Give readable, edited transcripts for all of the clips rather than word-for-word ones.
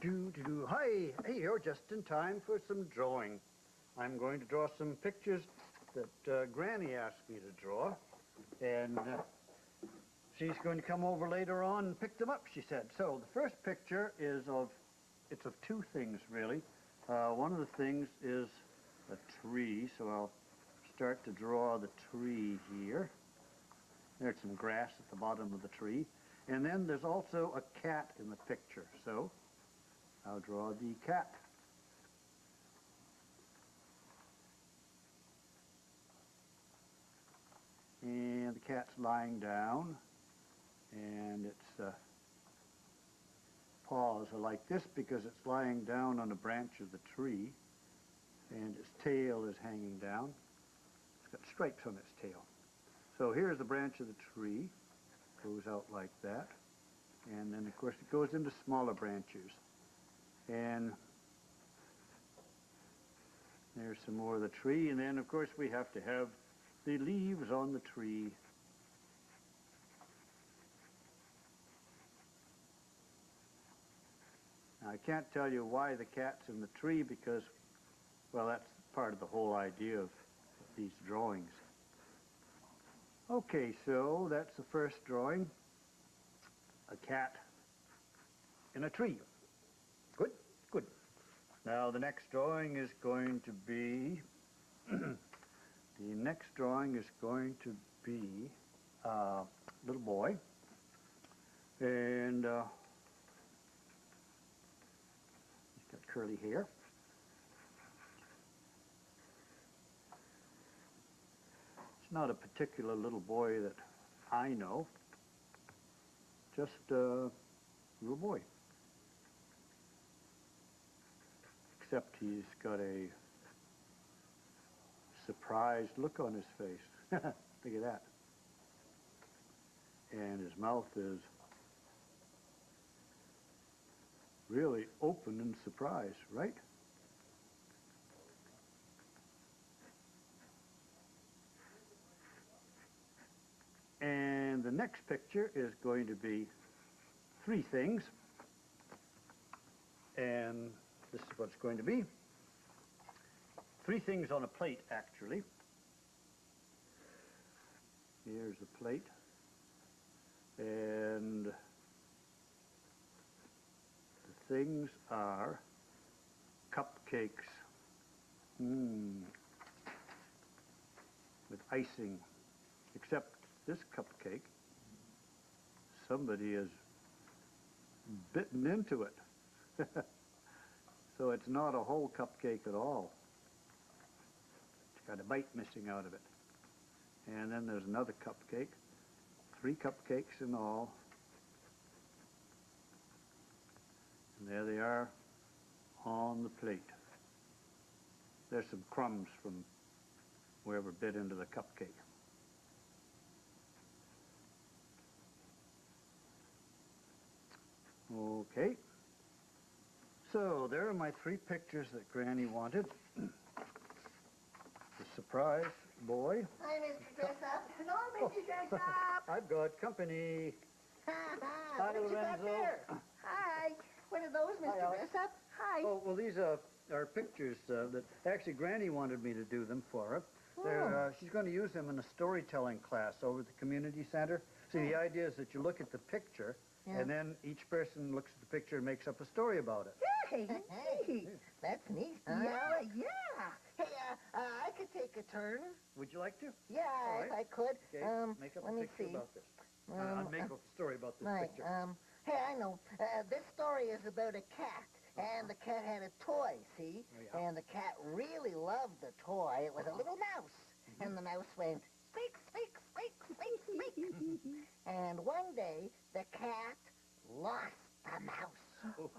Hi, hey, you're just in time for some drawing. I'm going to draw some pictures that Granny asked me to draw, and she's going to come over later on and pick them up, she said. So the first picture is of two things, really. One of the things is a tree, so I'll start to draw the tree here. There's some grass at the bottom of the tree. And then there's also a cat in the picture, so I'll draw the cat. And the cat's lying down, and its paws are like this because it's lying down on a branch of the tree, and its tail is hanging down. It's got stripes on its tail. So here's the branch of the tree, goes out like that, and then of course it goes into smaller branches. And there's some more of the tree, and then of course we have to have the leaves on the tree. Now, I can't tell you why the cat's in the tree because, well, that's part of the whole idea of these drawings. Okay, so that's the first drawing, a cat in a tree. Good, good. Now the next drawing is going to be, a little boy, and he's got curly hair. It's not a particular little boy that I know, just a little boy. Except he's got a surprised look on his face. Look at that. And his mouth is really open in surprise, right? And the next picture is going to be three things. And this is what it's going to be. Three things on a plate, actually. Here's the plate. And the things are cupcakes. With icing. Except this cupcake, somebody has bitten into it. So it's not a whole cupcake at all. It's got a bite missing out of it. And then there's another cupcake. 3 cupcakes in all. And there they are on the plate. There's some crumbs from whoever bit into the cupcake. Okay. So there are my 3 pictures that Granny wanted. The surprise boy. Hi, Mr. Dressup. Hello, Mr. Dressup. I've got company. Hi, Lorenzo. you got there? Hi. What are those, Mr. Dressup? Hi. Oh, well, these are pictures that actually Granny wanted me to do them for her. She's going to use them in a storytelling class over at the community center. See, the idea is that you look at the picture, and then each person looks at the picture and makes up a story about it. Hey, that's neat. Yeah. Hey, I could take a turn. Would you like to? Yeah, right. if I could. Okay, make up let a me picture see. about this. Make up a story about this Right. picture. Hey, I know. This story is about a cat. And the cat had a toy, see? Oh, yeah. And the cat really loved the toy. It was a little mouse. And the mouse went, squeak, squeak, squeak, squeak, squeak. And one day, the cat lost the mouse. Oh,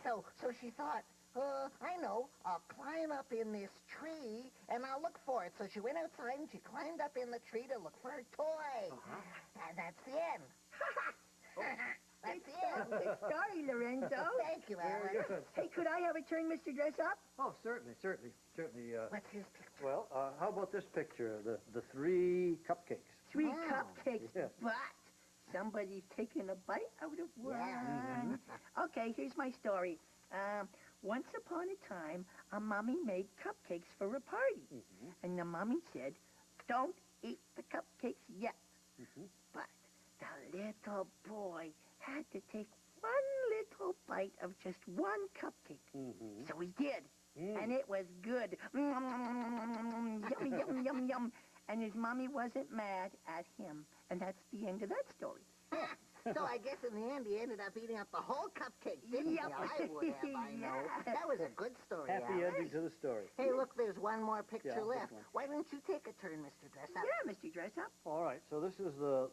no. So she thought, I know, I'll climb up in this tree and I'll look for it. So she went outside and she climbed up in the tree to look for her toy. And that's the end. That's the end. Good story, Lorenzo. Thank you, very Alan. good. Hey, could I have a turn, Mr. Dressup? Oh, certainly. What's his picture? Well, how about this picture, the 3 cupcakes? 3 Oh. cupcakes, Yeah. but somebody's taking a bite out of one. Yeah. Okay, here's my story. Once upon a time, a mommy made cupcakes for a party. And the mommy said, don't eat the cupcakes yet. But the little boy had to take one little bite of just one cupcake. So he did. And it was good. Yum, yum, yum, yum. And his mommy wasn't mad at him. And that's the end of that story. So I guess in the end he ended up eating up the whole cupcake, didn't he? Yep. I would have, I know. Yeah. That was a good story, Happy Alice. ending to the story. Hey, look, there's one more picture Yeah, left. this one. Why don't you take a turn, Mr. Dressup? Yeah, Mr. Dressup. All right, so this is the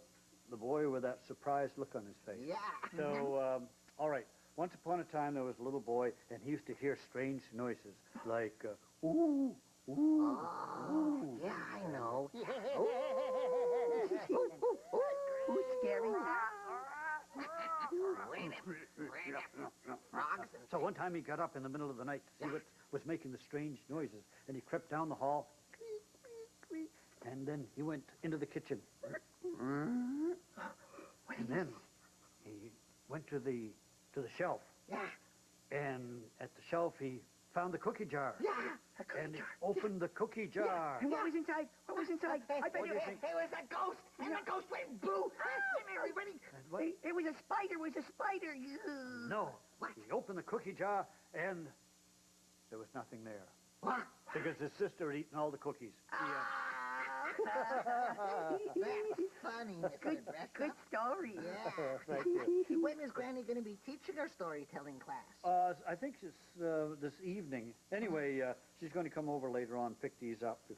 boy with that surprised look on his face. Yeah. So, all right. Once upon a time, there was a little boy, and he used to hear strange noises like, ooh, ooh, ooh. Yeah, I know. Who's scary? Frogs and So one time he got up in the middle of the night to see what was making the strange noises, and he crept down the hall, and then he went into the kitchen. And then he went to the shelf, Yeah. and at the shelf he found the cookie jar. Yeah. And he opened the cookie jar. And what was inside? What was inside? Hey, I bet what do you... you think? It was a ghost, and the ghost went boo. Come here, everybody. And what? It was a spider. It was a spider. No. What? He opened the cookie jar, and there was nothing there. What? Because his sister had eaten all the cookies. That's funny, Mr. Good Dressup. story. Yeah. Thank you. When is Granny going to be teaching her storytelling class? I think it's this evening. Anyway, she's going to come over later on, pick these up. If,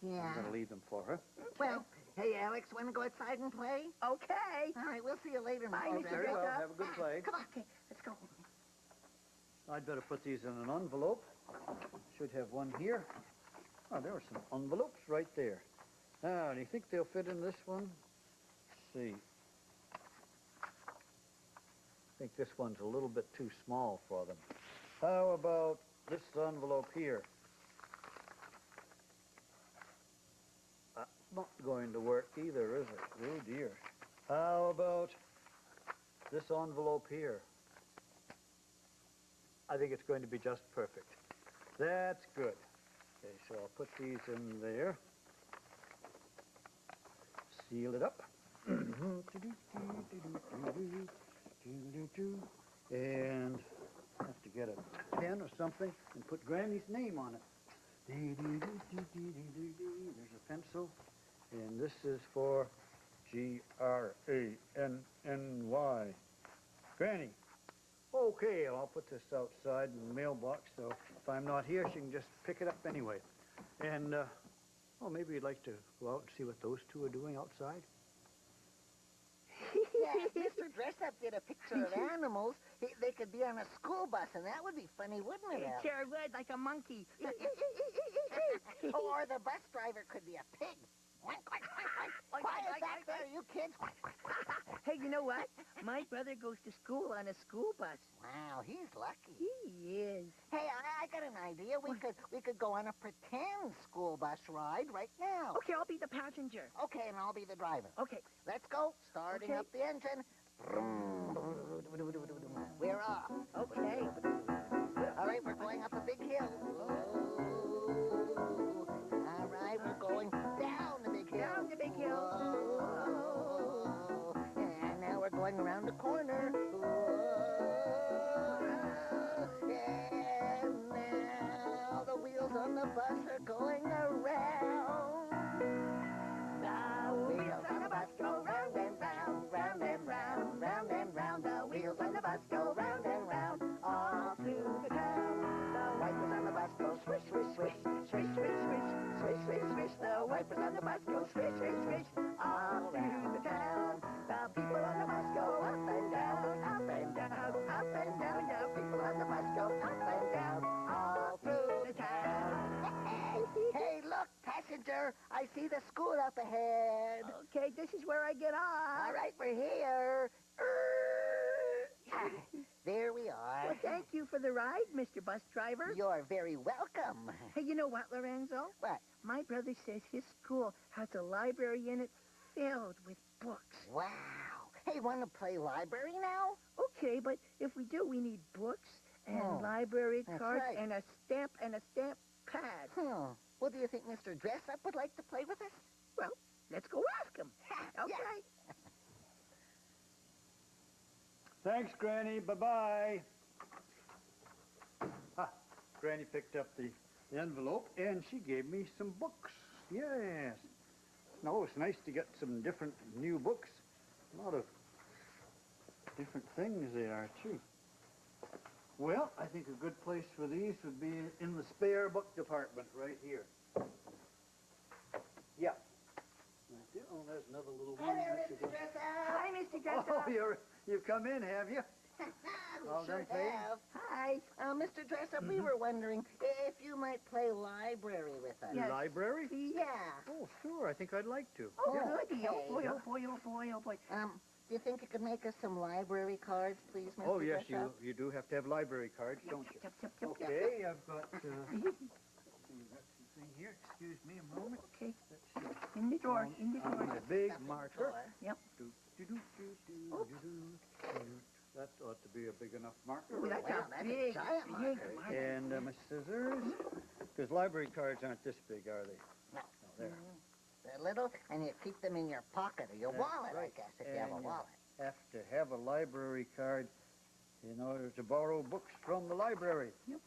Yeah. I'm going to leave them for her. Well, hey, Alex, want to go outside and play? Okay. All right, we'll see you later, Bye, Mr. Mr. Very Dressup. well. Dressup. Have a good play. Come on. Okay, let's go. I'd better put these in an envelope. Should have one here. Oh, there are some envelopes right there. Now, do you think they'll fit in this one? Let's see. I think this one's a little bit too small for them. How about this envelope here? That's not going to work either, is it? Oh, dear. How about this envelope here? I think it's going to be just perfect. That's good. Okay, so I'll put these in there. Seal it up. And have to get a pen or something and put Granny's name on it. There's a pencil. And this is for Granny. Granny. Okay, I'll put this outside in the mailbox, so if I'm not here, she can just pick it up anyway. And, well, maybe you'd like to go out and see what those two are doing outside? Yeah, if Mr. Dressup did a picture of animals, they could be on a school bus, and that would be funny, wouldn't it, It Alex? sure would, like a monkey. Or the bus driver could be a pig. Quiet back there, you kids. Hey, you know what? My brother goes to school on a school bus. Wow, he's lucky. He is. Hey, I got an idea. We could go on a pretend school bus ride right now. Okay, I'll be the passenger. Okay, and I'll be the driver. Okay. Let's go. Starting Okay. up the engine. We're off. Okay. All right, we're going up a big hill. All right, we're going down the big hill. Down the big hill. Whoa. And now we're going around the corner. And now the wheels on the bus are going around. The wheels on the bus go round and round, round and round, round and round. The wheels on the bus go round and round, all through the town. The wipers on the bus go swish, swish, swish, swish, swish, swish, swish, swish, swish. The wipers on the bus go swish, swish, swish, all through the town. The people on the bus go up and down, up and down, up and down. The people on the bus go up and down, all through the town. Hey, look, passenger, I see the school up ahead. Okay, this is where I get off. All right, we're here. There we are. Well, thank you for the ride, Mr. Bus Driver. You're very welcome. Hey, you know what, Lorenzo? What? My brother says his school has a library in it filled with books. Wow. Hey, want to play library now? Okay, but if we do, we need books and library that's cards right. and a stamp pad. Well, do you think Mr. Dressup would like to play with us? Well, let's go ask him. Okay. Yeah. Thanks, Granny. Bye-bye. Granny picked up the envelope, and she gave me some books. Yes. No, it's nice to get some different new books. A lot of different things they are, too. Well, I think a good place for these would be in the spare book department right here. Yeah. Right there. Oh, there's another little one. Hi there, Mr. Dressup. Hi, Mr. Dressup. Oh, you've come in, have you? We All sure done playing? have. Hi. Mr. Dressup, we were wondering if you might play library with us. Yes. Library? Please? Yeah. Oh, sure. I think I'd like to. Oh, Yeah. goody. Oh, boy, Okay. oh, boy, oh, boy, oh, boy. Do you think you could make us some library cards, please, Mr. Oh, yes, Dressup? you do have to have library cards, don't you? Yep, yep, yep, yep. Okay, I've got, let's see, I've got something here. Excuse me a moment. Okay. Let's see. In the drawer, in the I drawer. need a big Stuff in the marker. drawer. Yep. That ought to be a big enough marker. Oh, that's Wow, a that's a big, giant big marker. marker. And my scissors. Because library cards aren't this big, are they? No. There. They're little, and you keep them in your pocket or your That's wallet, right. I guess, if you have a And you wallet. have to have a library card in order to borrow books from the library. You're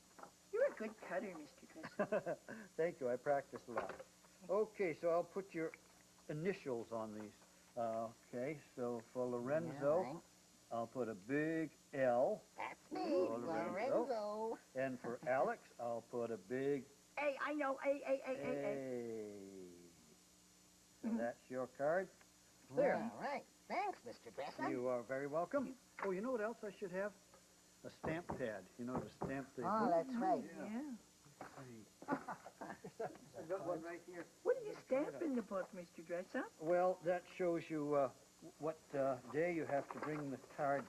a good cutter, Mr. Dressup. Thank you. I practiced a lot. Okay, so I'll put your initials on these. Okay, so for Lorenzo, Yeah, right. I'll put a big L. That's me, Oh, Lorenzo. Lorenzo. And for Alex, I'll put a big Hey, I know. Hey. A. So that's your card. There. All right. Thanks, Mr. Dressup. You are very welcome. Oh, you know what else I should have? A stamp pad. You know, to stamp the Oh, book. that's right. Yeah. I got one right here. What do you stamp in the book, Mr. Dressup? Well, that shows you what day you have to bring the card,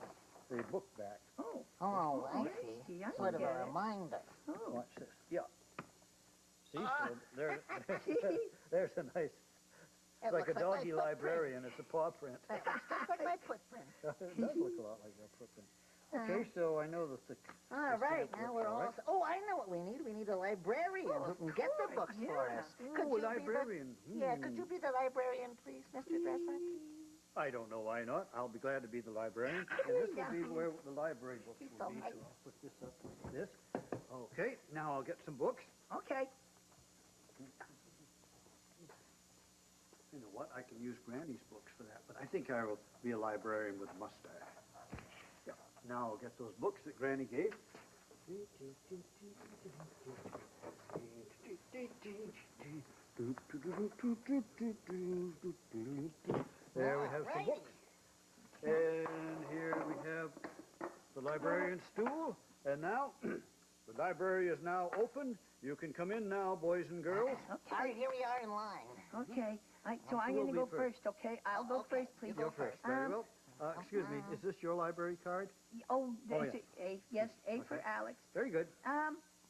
the book back. Oh. Oh, I I see. see, I Sort of get a it. reminder. Oh. Watch this. Yeah. See, Ah. so there's a nice, it's like a looks like doggy my librarian. It's a paw print. It looks just like my footprint. It does look a lot like your footprint. Okay, so I know that the All right, stamp now works we're all all... right. Oh, I know what we need. We need a librarian Oh, who of can get the course, books for yeah. us. Oh, you a librarian. Be the... Yeah, could you be the librarian, please, Mr. Dressup? I don't know why not. I'll be glad to be the librarian. And this will be where the library books He's will so be. nice. So I'll put this up like this. Okay, now I'll get some books. Okay. You know what? I can use Granny's books for that, but I think I will be a librarian with a mustache. Yeah. Now I'll get those books that Granny gave. There we have some Alrighty. books. And here we have the librarian's stool. And now, the library is now open. You can come in now, boys and girls. All right, here we are in line. Okay. So Who I'm will going to be go first? first, okay? I'll go Okay, first, please. you Go first. Very well. Excuse me, is this your library card? Oh, Oh, there's A. Yes, A for Okay. Alex. Very good.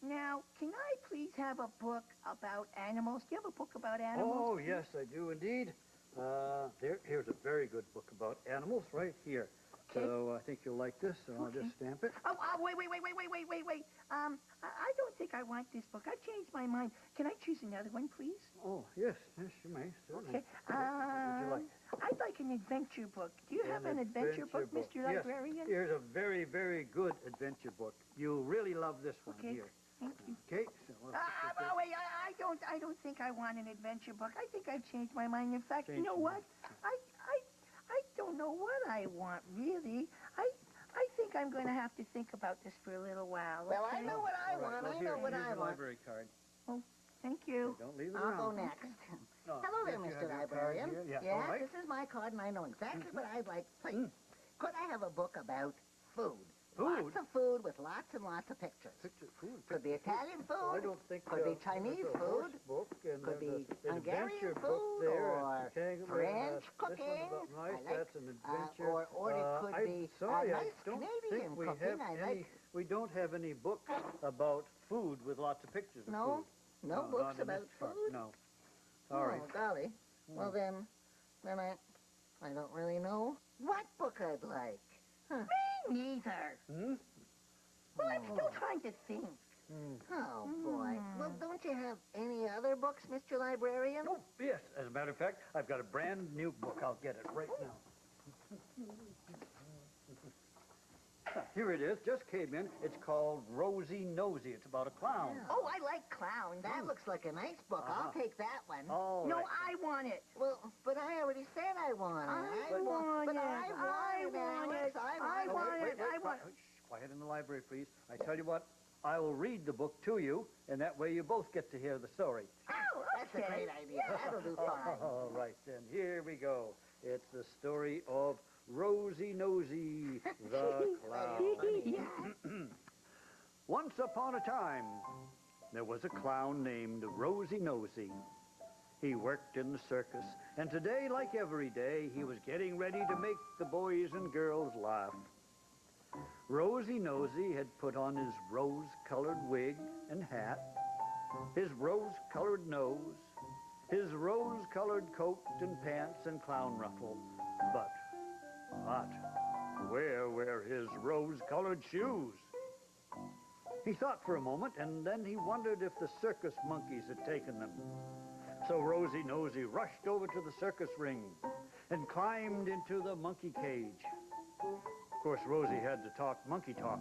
Now, can I please have a book about animals? Do you have a book about animals? Oh, yes, I do indeed. Here's a very good book about animals right here. Okay. So I think you'll like this, so I'll Okay. just stamp it. Oh, wait. I don't think I want this book. I've changed my mind. Can I choose another one, please? Oh, yes, you may, certainly. Okay. What would you like? I'd like an adventure book. Do you have an adventure book, Mr. Yes, Librarian? here's a very, very good adventure book. You'll really love this one Okay. here. Thank you. Okay, so we'll put this there. Wait, I don't think I want an adventure book. I think I've changed my mind. In fact, you Changed know your what? I don't know what I want, really. I think I'm going to have to think about this for a little while, okay? Well, I know what I All right, want. well, I here, know what here's I your want. library card. Thank you. Okay, don't leave it I'll around. go next. No, Hello there, yes, you Mr. have your card Librarian. here. Yeah, all right. This is my card, and I know exactly what I'd like. Please, could I have a book about food? Food? Lots of food with lots and lots of pictures. Picture food. Could be Italian Well, I food. don't think Could be there's Chinese a horse food. book, and Could there's be an Hungarian adventure book food there, or and kangaroo, French this cooking. one's about mice, I like, that's an adventure. or it could I'm be sorry, I nice don't Canadian think we cooking. have I any. like. We don't have any books about food with lots of pictures of No, food. no books not in about this part, food. No. All right. Oh, golly. Well then I don't really know what book I'd like. Me neither. Hmm? Well, I'm still trying to think. Oh, boy. Well, don't you have any other books, Mr. Librarian? Oh, yes. As a matter of fact, I've got a brand new book. I'll get it right now. Here it is. Just came in. It's called Rosie Nosy. It's about a clown. Oh, I like clowns. That looks like a nice book. I'll take that one. All No, right. I want it. Well, but I already said I want it. I want but it. I want it, Alex. I want it. I want it. Shh, quiet in the library, please. I tell you what, I will read the book to you, and that way you both get to hear the story. Oh, That's okay. a great idea. That'll do fine. All right, then. Here we go. It's the story of Rosie Nosy, the clown. Once upon a time, there was a clown named Rosie Nosy. He worked in the circus, and today, like every day, he was getting ready to make the boys and girls laugh. Rosie Nosy had put on his rose-colored wig and hat, his rose-colored nose, his rose-colored coat and pants and clown ruffle. But where were his rose-colored shoes? He thought for a moment, and then he wondered if the circus monkeys had taken them. So Rosie Nosy rushed over to the circus ring and climbed into the monkey cage. Of course, Rosie had to talk monkey talk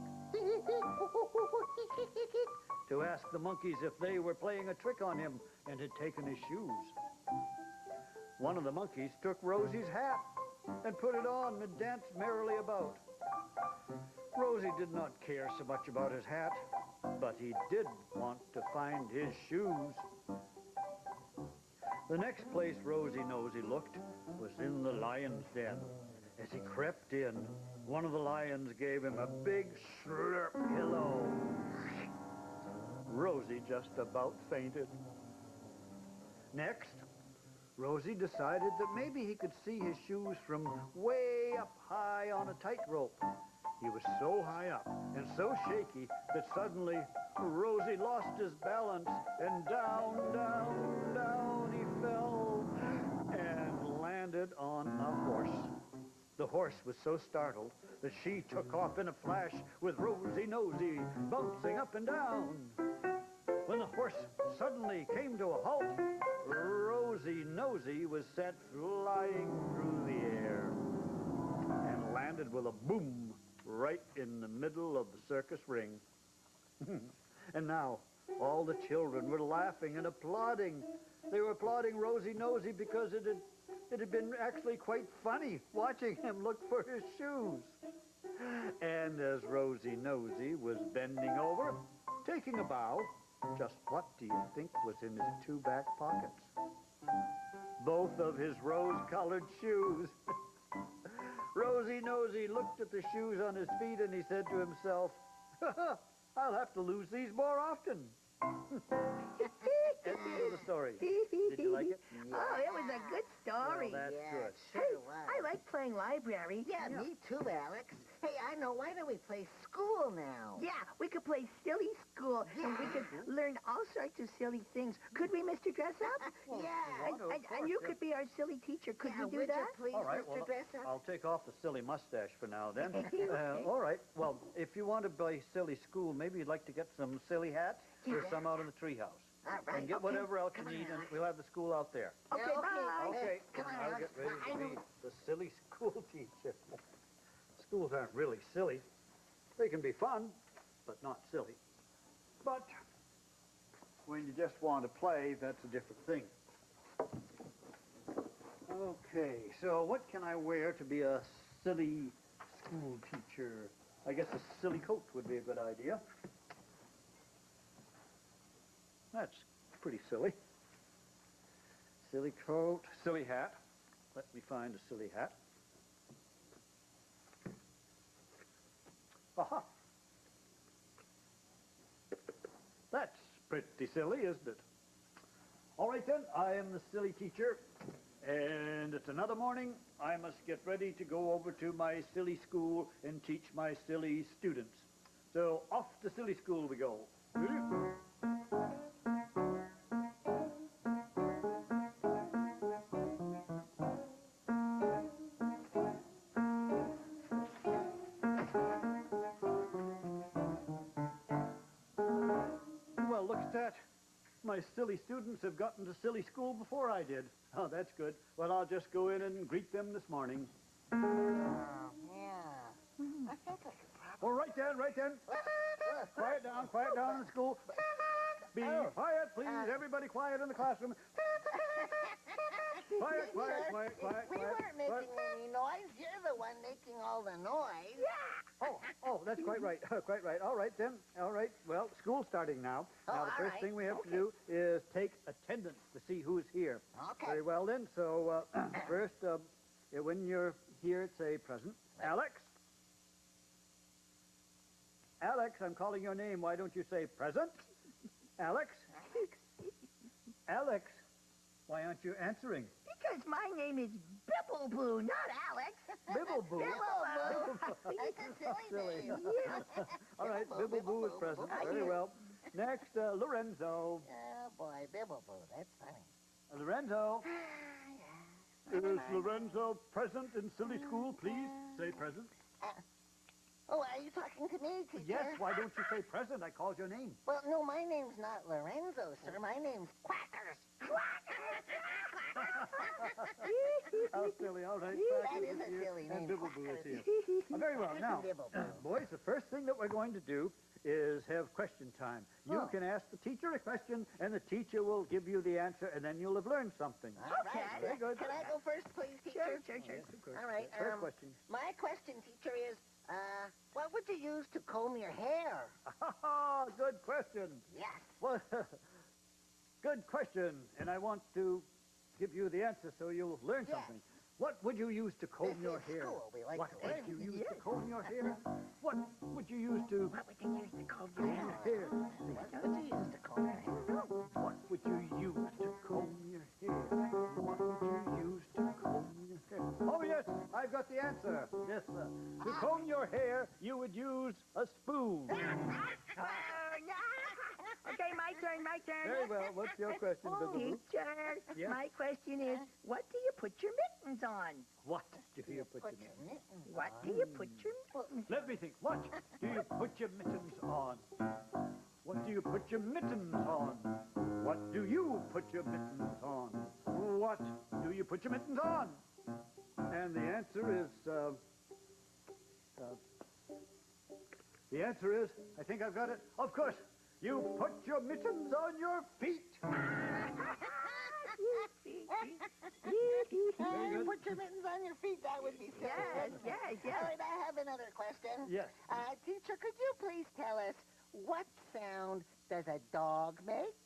to ask the monkeys if they were playing a trick on him and had taken his shoes. One of the monkeys took Rosie's hat and put it on and danced merrily about. Rosie did not care so much about his hat, but he did want to find his shoes. The next place Rosie Nosy looked was in the lion's den. As he crept in, one of the lions gave him a big slurp hello. Rosie just about fainted. Next, Rosie decided that maybe he could see his shoes from way up high on a tightrope. He was so high up and so shaky that suddenly Rosie lost his balance and down, down, down he fell and landed on a horse. The horse was so startled that she took off in a flash with Rosie Nosy bouncing up and down. When the horse suddenly came to a halt, Rosie Nosy was sent flying through the air and landed with a boom right in the middle of the circus ring. And now all the children were laughing and applauding. They were applauding Rosie Nosy because it had been actually quite funny watching him look for his shoes. And as Rosie Nosy was bending over, taking a bow, just what do you think was in his two back pockets? Both of his rose-colored shoes. Rosie Nosy looked at the shoes on his feet and he said to himself, I'll have to lose these more often. That's the end of the story. Did you like it? Oh, it was a good story. Well, that's good. Sure I like playing library. Yeah, me too, Alex. Hey, I know. Why don't we play school now? Yeah, we could play silly school, and we could learn all sorts of silly things. Could we, Mr. Dressup? Yeah. And you could be our silly teacher. Could Yeah, we do would that? you please, All right, Mr. well, Dressup? I'll take off the silly mustache for now then. All right, well, if you want to play silly school, maybe you'd like to get some silly hats. There's some out in the treehouse. All right. And get whatever else you need, and we'll have the school out there. Okay, Yeah, bye. Okay, Come on, I'll Alex. get ready I to know. be the silly school teacher. Schools aren't really silly. They can be fun, but not silly. But when you just want to play, that's a different thing. Okay, so what can I wear to be a silly school teacher? I guess a silly coat would be a good idea. That's pretty silly. Silly coat, silly hat. Let me find a silly hat. Aha! That's pretty silly, isn't it? All right then, I am the silly teacher, and it's another morning. I must get ready to go over to my silly school and teach my silly students. So off to silly school we go. that? My silly students have gotten to silly school before I did. Oh, that's good. Well, I'll just go in and greet them this morning. Oh, yeah. I think I could probably... Oh, right then. Quiet down in school. Be quiet, please. Everybody quiet in the classroom. Quiet. We weren't making any noise. You're the one making all the noise. Yeah. Oh, that's quite right. Quite right. All right, then. All right. Well, school's starting now. Now, the first thing we have to do is take attendance to see who's here. Okay. Very well, then. So, first, when you're here, say present. Alex? Alex, I'm calling your name. Why don't you say present? Alex? Alex? Why aren't you answering? Because my name is Bibbleboo, not Alex. Bibbleboo. Bibbleboo. It's a silly name. All right, Bibbleboo is present. Very well. Next, Lorenzo. Oh, boy, Bibbleboo. That's funny. Lorenzo. Is Lorenzo present in silly school? Please say present. Oh, are you talking to me, teacher? Yes, why don't you say present? I called your name. Well, no, my name's not Lorenzo, sir. My name's Quackers. How silly. All right. That is a silly name. And Bibbleboo is Quackers. here. Very well. Now, Bibbleboo. boys, the first thing that we're going to do is have question time. You can ask the teacher a question, and the teacher will give you the answer, and then you'll have learned something. All right. Very good. Can I go first, please, teacher? Sure. Yes, of course. All right. First question. My question, teacher, is, what would you use to comb your hair? Good question. Yes. Well, good question, and I want to give you the answer so you'll learn Yes. something. What would you use to comb This your is hair? school. We like What to would learn. you use to comb your hair? What would you use to What would you use to comb your comb hair? your hair? What would you use to comb your hair? What would you use to comb your hair? What would you use to comb your hair? Oh, yes, I've got the answer. Yes, sir. To comb your hair, you would use a spoon. Okay, my turn. Very well. What's your question, Bibbleboo? Teacher, Yes? my question is, what do you put your mittens on? What do you put Put your your mittens What on. do you put your mittens Let me think. What do you put your mittens on? What do you put your mittens on? What do you put your mittens on? What do you put your mittens on? And the answer is, I think I've got it. Of course, you put your mittens on your feet. You put your mittens on your feet. That would be silly. Yes. All right, I have another question. Yes. Teacher, could you please tell us what sound does a dog make?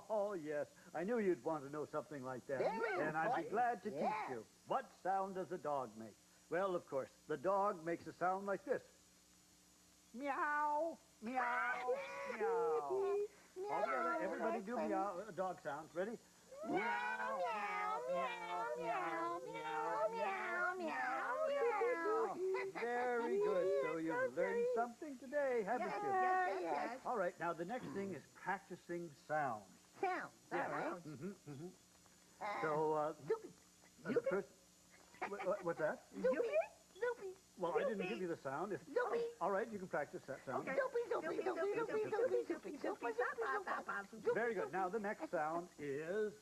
Oh, yes. I knew you'd want to know something like that. Very And I'd be important. glad to Yes. teach you. What sound does a dog make? Well, of course, the dog makes a sound like this. Meow, meow, meow. All together, everybody do meow, dog sounds. Ready? Meow, meow, meow, meow, meow, meow. Very good. So you've learned something today, haven't you? Yes. All right, now the next thing is practicing sounds. Sounds. Yeah. All right. So, the first... What's that? Zoopy. Well, I didn't give you the sound. Zoopy. All right, you can practice that sound. Very good. Now the next sound is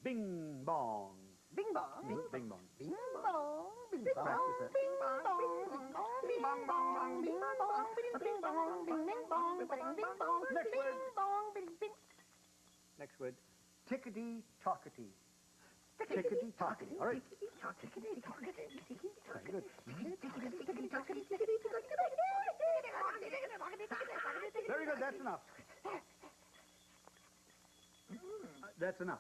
bing bong. Bing bong. Bing bong. Bing bong. Bing bong. Practice it. Bing bong. Bing bong. Bing bong. Bing bong. Bing bong. Bing bong. Next Bing word. bong. Bing bing. Next word. Tickety tockety. Tickety tockety. All right. Very good. Very good. That's enough. That's enough.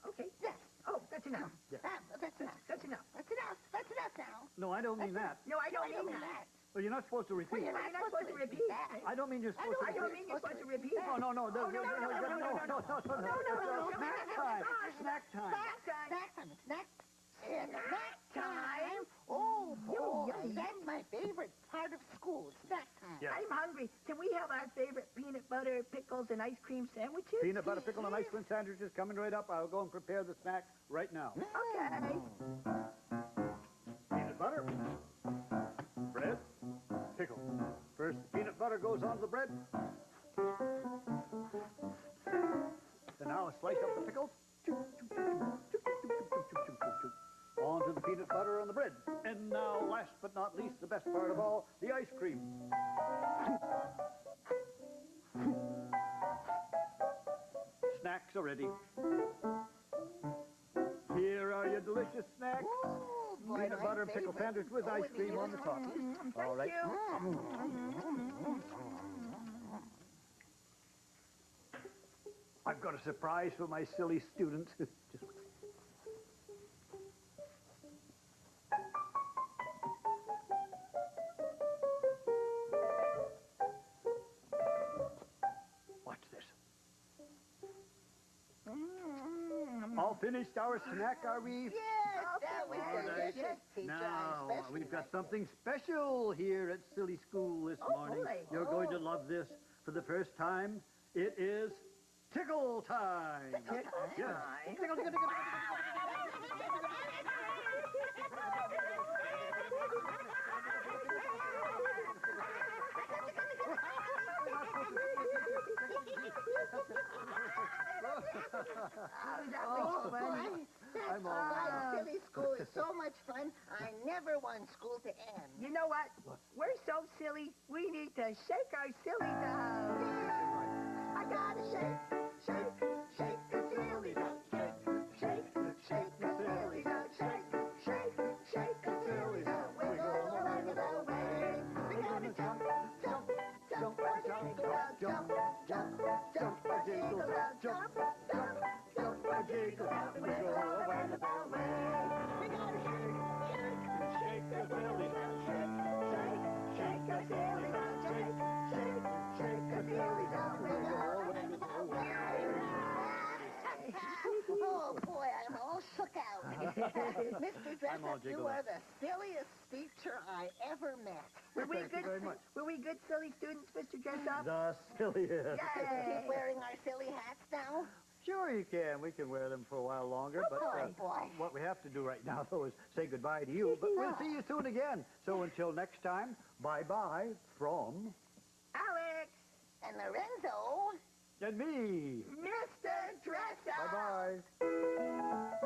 Okay. Yes. Oh, that's enough. Yes. That's enough. That's enough. That's enough. That's enough now. No, I don't mean that. No, I don't mean that. Well, you're not supposed to repeat. You're You're not supposed to repeat. I don't mean you're supposed to I don't repeat. mean you're supposed to repeat. No. No. Snack time. Snack time. Snack time. Oh, boy. That's my favorite part of school. Snack time. Yes. I'm hungry. Can we have our favorite peanut butter, pickles, and ice cream sandwiches? Peanut butter, pickle, and ice cream sandwiches coming right up. I'll go and prepare the snack right now. Okay. Peanut butter, bread, pickle. First, the peanut butter goes on the bread. slice up the pickles. Onto the peanut butter on the bread. And now, last but not least, the best part of all, the ice cream. Snacks are ready. Here are your delicious snacks. Ooh, boy, Peanut my butter pickle favorite. sandwich with ice cream on the top. Thank All right. you. I've got a surprise for my silly students. Just watch this. All finished our snack, are we? Yes, that was All right. delicious, teacher. Now, especially we've got my- something special here at Silly School this morning. boy. You're going to love this for the first time. It is tickle time. Tickle time? Yes. Tickle, tickle, tickle, tickle, That was fun. I'm all My silly school is so much fun. I never want school to end. You know what? We're so silly, we need to shake our sillies out. I gotta shake, shake, shake the sillies out. Shake, shake, shake the sillies out. Shake, shake, shake the sillies out. Wiggle, wiggle away. We gotta jump, jump, jump, jiggle out. Jump, jump, jump, jiggle out. Jump, jump, jump, jiggle out. Wiggle, wiggle away. We gotta shake, shake, shake the sillies out. Shake, shake, shake the sillies out. Shake, shake, shake the sillies out. Wiggle, wiggle away. Oh boy, I'm all shook out. Mr. I'm all Dressup, you jiggled are up. the silliest teacher I ever met. Were we Thank you good? very much. Were we good silly students, Mr. Dressup? The silliest. Yay! Keep wearing our silly hats now? Sure you can. We can wear them for a while longer. But boy. what we have to do right now, though, is say goodbye to you. But we'll see you soon again. So until next time, bye-bye from... Alex! And Lorenzo. and me. Mr. Dressup! Bye-bye.